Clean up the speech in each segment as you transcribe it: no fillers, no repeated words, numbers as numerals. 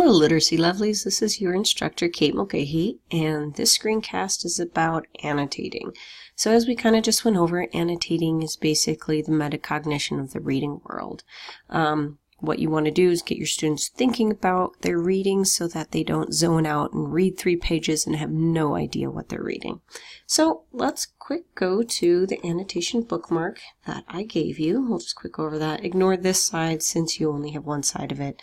Hello literacy lovelies, this is your instructor Kate Mulcahy, and this screencast is about annotating. So as we kind of just went over, annotating is basically the metacognition of the reading world. What you want to do is get your students thinking about their reading so that they don't zone out and read 3 pages and have no idea what they're reading. So let's quick go to the annotation bookmark that I gave you. We'll just quick go over that. Ignore this side since you only have one side of it.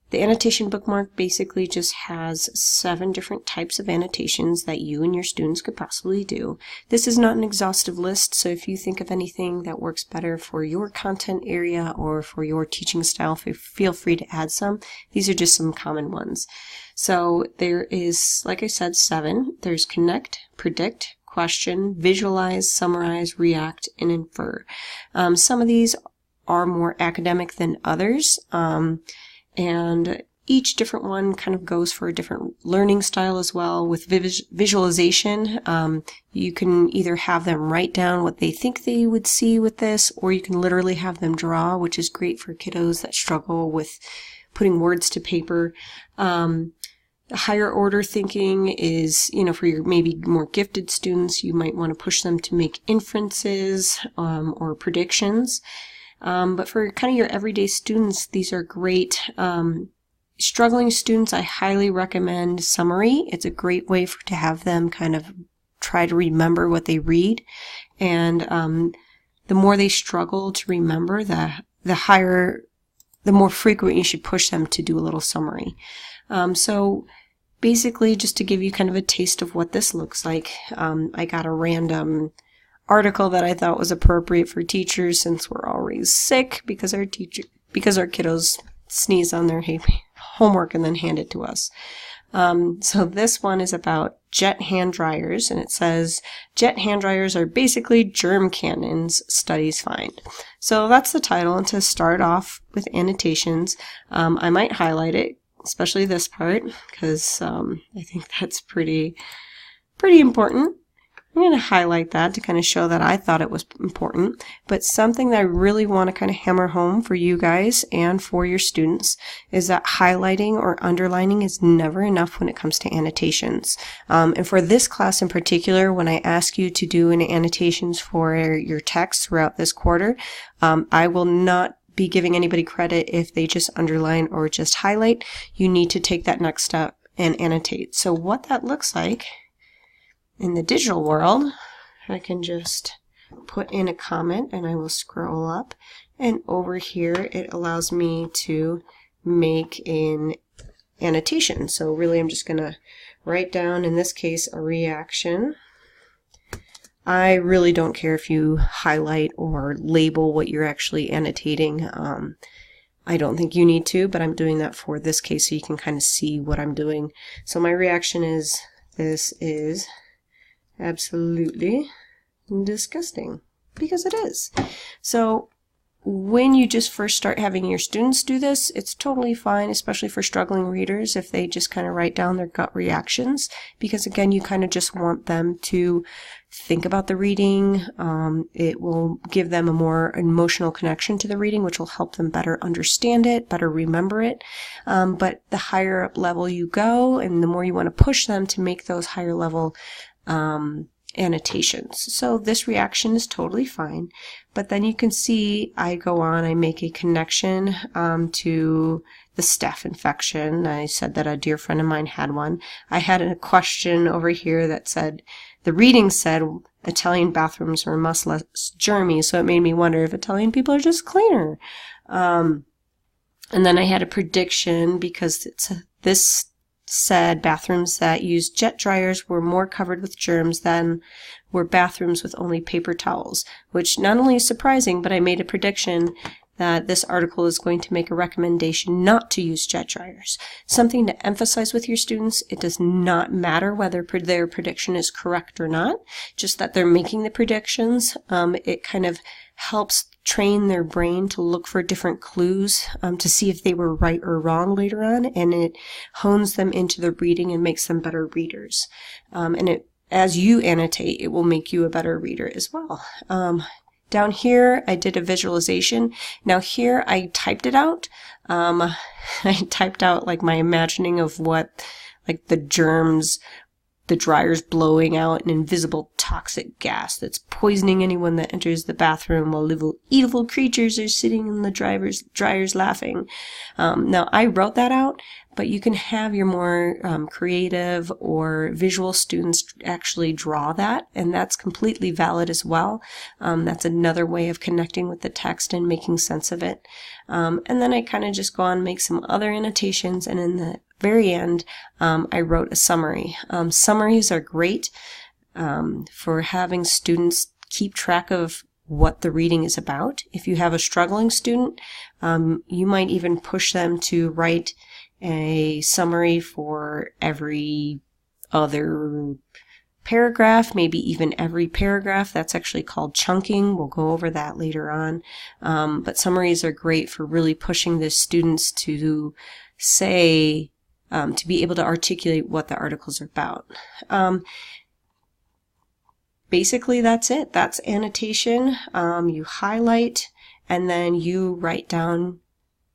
The annotation bookmark basically just has 7 different types of annotations that you and your students could possibly do. This is not an exhaustive list, so if you think of anything that works better for your content area or for your teaching style, feel free to add some. These are just some common ones. So there is, like I said, 7. There's connect, predict, question, visualize, summarize, react, and infer. Some of these are more academic than others. And each different one kind of goes for a different learning style as well. With visualization, you can either have them write down what they think they would see with this, or you can literally have them draw, which is great for kiddos that struggle with putting words to paper. Higher order thinking is, for your maybe more gifted students, you might want to push them to make inferences or predictions. But for kind of your everyday students, these are great. Struggling students, I highly recommend summary. It's a great way to have them kind of try to remember what they read. And the more they struggle to remember, the more frequent you should push them to do a little summary. So basically, just to give you kind of a taste of what this looks like, I got a random article that I thought was appropriate for teachers since we're always sick because our kiddos sneeze on their homework and then hand it to us. So this one is about jet hand dryers, and it says jet hand dryers are basically germ cannons, studies find. So that's the title, and to start off with annotations, I might highlight it, especially this part, because I think that's pretty important. I'm going to highlight that to kind of show that I thought it was important, but something that I really want to kind of hammer home for you guys and for your students is that highlighting or underlining is never enough when it comes to annotations. And for this class in particular, when I ask you to do any annotations for your text throughout this quarter, I will not be giving anybody credit if they just underline or just highlight. You need to take that next step and annotate. So what that looks like in the digital world, I can just put in a comment and I will scroll up, and over here it allows me to make an annotation. So really I'm just going to write down, in this case, a reaction. I really don't care if you highlight or label what you're actually annotating. I don't think you need to, but I'm doing that for this case so you can kind of see what I'm doing. So my reaction is, this is absolutely disgusting, because it is. So when you just first start having your students do this, it's totally fine, especially for struggling readers, if they just kind of write down their gut reactions, because again, you kind of just want them to think about the reading. It will give them a more emotional connection to the reading, which will help them better understand it, better remember it. But the higher up level you go, and the more you want to push them to make those higher level annotations. So this reaction is totally fine, but then you can see I go on, I make a connection to the staph infection. I said that a dear friend of mine had one. I had a question over here that said, the reading said Italian bathrooms were much less germy, so it made me wonder if Italian people are just cleaner. And then I had a prediction because this said bathrooms that used jet dryers were more covered with germs than were bathrooms with only paper towels, which not only is surprising, but I made a prediction that this article is going to make a recommendation not to use jet dryers. Something to emphasize with your students: it does not matter whether their prediction is correct or not, just that they're making the predictions. It kind of helps train their brain to look for different clues to see if they were right or wrong later on, and it hones them into the reading and makes them better readers. And as you annotate, it will make you a better reader as well. Down here, I did a visualization. Now here, I typed it out. I typed out like my imagining of what like the germs, the dryer's blowing out an invisible toxic gas that's poisoning anyone that enters the bathroom while little evil creatures are sitting in the dryers laughing. Now, I wrote that out, but you can have your more creative or visual students actually draw that, and that's completely valid as well. That's another way of connecting with the text and making sense of it. And then I kind of just go on and make some other annotations, and in the very end, I wrote a summary. Summaries are great for having students keep track of what the reading is about. If you have a struggling student, you might even push them to write a summary for every other paragraph, maybe even every paragraph. That's actually called chunking. We'll go over that later on. But summaries are great for really pushing the students to say, to be able to articulate what the articles are about. Basically, that's it. That's annotation. You highlight and then you write down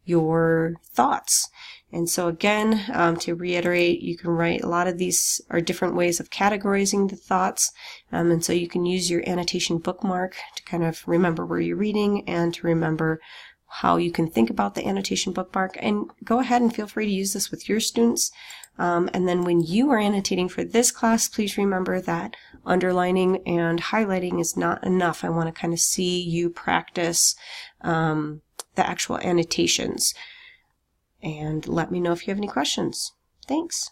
your thoughts. And so again, to reiterate, you can write, a lot of these are different ways of categorizing the thoughts. And so you can use your annotation bookmark to kind of remember where you're reading and to remember how you can think about the annotation bookmark. And go ahead and feel free to use this with your students. And then when you are annotating for this class, please remember that underlining and highlighting is not enough. I want to kind of see you practice the actual annotations. And let me know if you have any questions. Thanks.